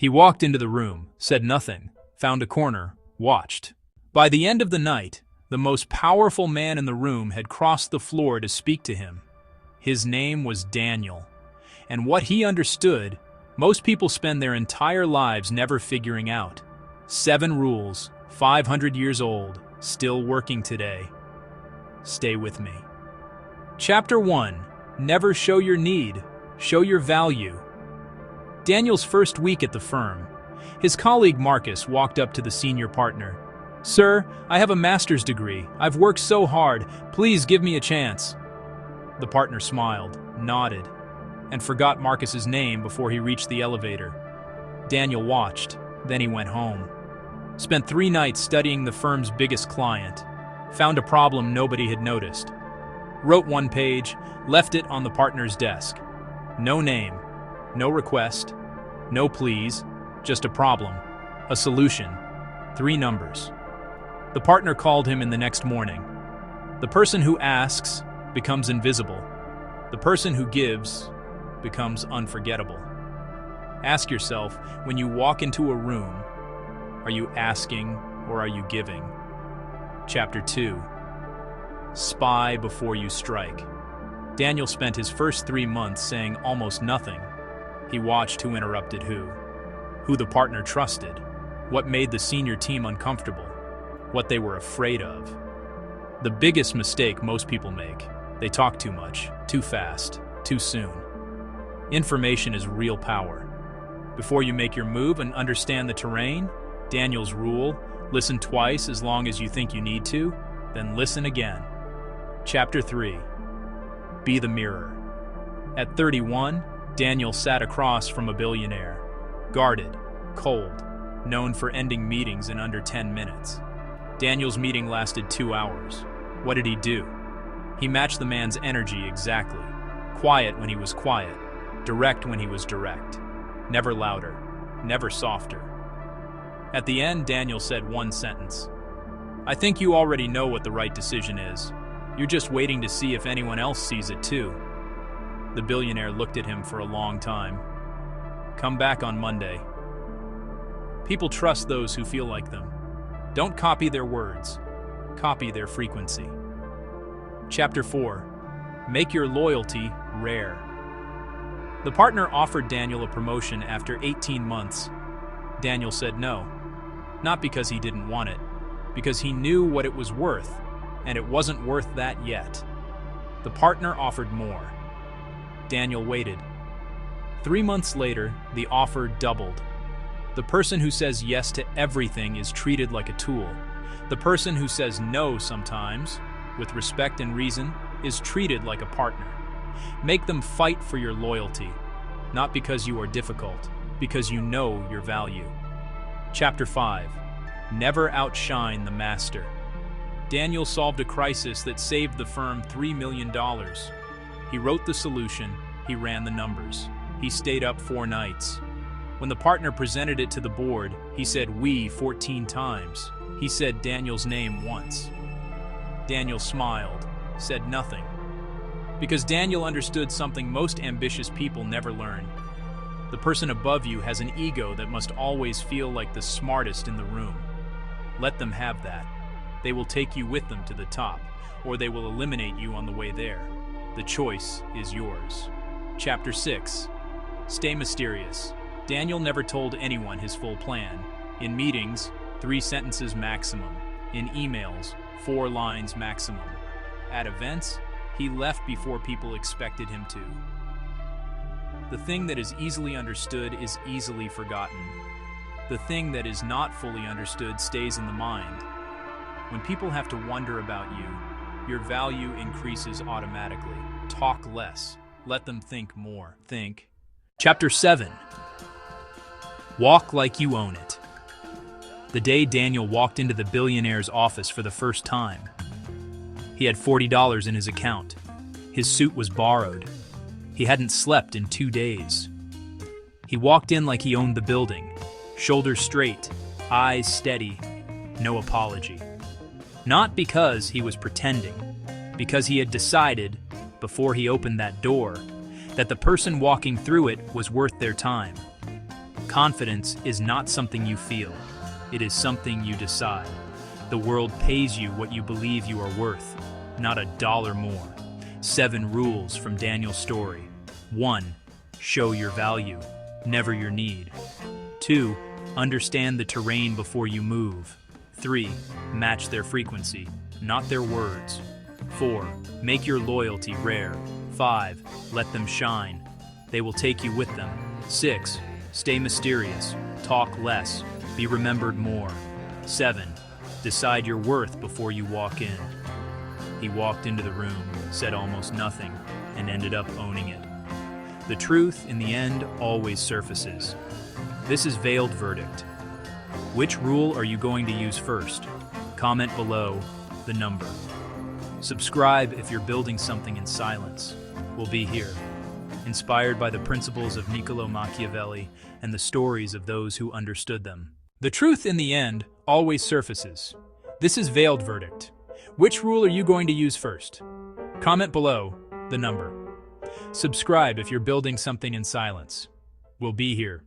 He walked into the room, said nothing, found a corner, watched. By the end of the night, the most powerful man in the room had crossed the floor to speak to him. His name was Daniel. And what he understood, most people spend their entire lives never figuring out. 7 rules, 500 years old, still working today. Stay with me. Chapter 1. Never show your need, show your value. Daniel's first week at the firm. His colleague Marcus walked up to the senior partner. "Sir, I have a master's degree. I've worked so hard. Please give me a chance." The partner smiled, nodded, and forgot Marcus's name before he reached the elevator. Daniel watched, then he went home. Spent 3 nights studying the firm's biggest client. Found a problem nobody had noticed. Wrote 1 page, left it on the partner's desk. No name, no request, no please, just a problem, a solution, 3 numbers. The partner called him in the next morning. The person who asks becomes invisible. The person who gives becomes unforgettable. Ask yourself, when you walk into a room, are you asking or are you giving? Chapter 2. Spy before you strike. Daniel spent his first 3 months saying almost nothing. He watched who interrupted who the partner trusted, what made the senior team uncomfortable, what they were afraid of. The biggest mistake most people make, they talk too much, too fast, too soon. Information is real power. Before you make your move and understand the terrain, Daniel's rule, listen twice as long as you think you need to, then listen again. Chapter 3. Be the mirror. At 31, Daniel sat across from a billionaire. Guarded, cold, known for ending meetings in under 10 minutes. Daniel's meeting lasted 2 hours. What did he do? He matched the man's energy exactly. Quiet when he was quiet, direct when he was direct. Never louder, never softer. At the end, Daniel said 1 sentence. "I think you already know what the right decision is. You're just waiting to see if anyone else sees it too." The billionaire looked at him for a long time. "Come back on Monday." People trust those who feel like them. Don't copy their words. Copy their frequency. Chapter 4. Make your loyalty rare. The partner offered Daniel a promotion after 18 months. Daniel said no. Not because he didn't want it, because he knew what it was worth, and it wasn't worth that yet. The partner offered more. Daniel waited. 3 months later, the offer doubled. The person who says yes to everything is treated like a tool. The person who says no sometimes, with respect and reason, is treated like a partner. Make them fight for your loyalty, not because you are difficult, because you know your value. Chapter 5. Never outshine the master. Daniel solved a crisis that saved the firm $3 million. He wrote the solution, he ran the numbers. He stayed up 4 nights. When the partner presented it to the board, he said "we" 14 times. He said Daniel's name once. Daniel smiled, said nothing. Because Daniel understood something most ambitious people never learn. The person above you has an ego that must always feel like the smartest in the room. Let them have that. They will take you with them to the top, or they will eliminate you on the way there. The choice is yours. Chapter 6. Stay mysterious. Daniel never told anyone his full plan. In meetings, 3 sentences maximum. In emails, 4 lines maximum. At events, he left before people expected him to. The thing that is easily understood is easily forgotten. The thing that is not fully understood stays in the mind. When people have to wonder about you, your value increases automatically. Talk less. Let them think more. Think. Chapter 7. Walk like you own it. The day Daniel walked into the billionaire's office for the first time, he had $40 in his account. His suit was borrowed. He hadn't slept in 2 days. He walked in like he owned the building, shoulders straight, eyes steady, no apology. Not because he was pretending, because he had decided, before he opened that door, that the person walking through it was worth their time. Confidence is not something you feel. It is something you decide. The world pays you what you believe you are worth, not a dollar more. 7 rules from Daniel's story. 1. Show your value, never your need. 2. Understand the terrain before you move. 3. Match their frequency, not their words. 4. Make your loyalty rare. 5. Let them shine. They will take you with them. 6. Stay mysterious. Talk less. Be remembered more. 7. Decide your worth before you walk in. He walked into the room, said almost nothing, and ended up owning it. The truth, in the end, always surfaces. This is Veiled Verdict. Which rule are you going to use first? Comment below the number. Subscribe if you're building something in silence. We'll be here, inspired by the principles of Niccolò Machiavelli and the stories of those who understood them. The truth, in the end, always surfaces. This is Veiled Verdict. Which rule are you going to use first? Comment below the number. Subscribe if you're building something in silence. We'll be here,